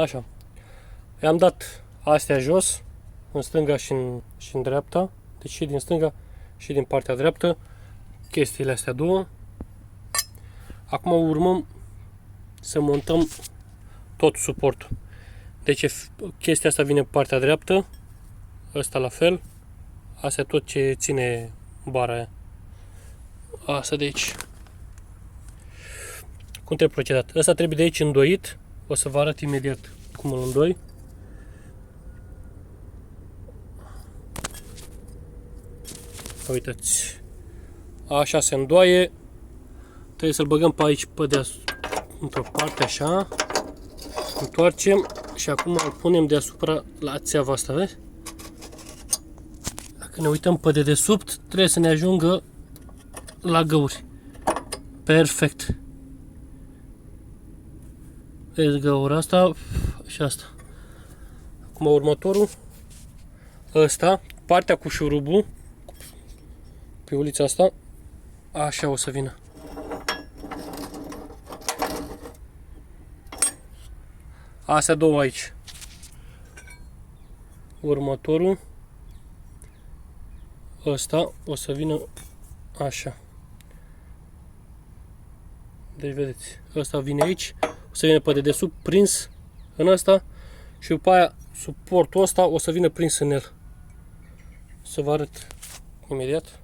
Așa. I-am dat astea jos, în stânga și în dreapta. Deci și din stânga și din partea dreaptă. Chestiile astea două. Acum urmăm să montăm tot suportul. Deci chestia asta vine pe partea dreaptă. Ăsta la fel. Asta e tot ce ține bara aia. Asta de aici. Cum trebuie procedat? Ăsta trebuie de aici îndoit. O să vă arăt imediat cum îl îndoi. Uitați. Așa se îndoaie. Trebuie să-l băgăm pe aici, pe deasupra, într-o parte, așa. Întoarcem și acum îl punem deasupra la țeava asta, vezi? Dacă ne uităm pe dedesubt, trebuie să ne ajungă la găuri. Perfect. Vezi găura asta și asta. Acum următorul. Ăsta, partea cu șurubul, piulița asta, așa o să vină. Astea două aici. Următorul. Ăsta o să vină așa. Deci vedeți, ăsta vine aici, o să vină pe dedesubt prins în ăsta și după aia suportul ăsta o să vină prins în el. Să vă arăt imediat.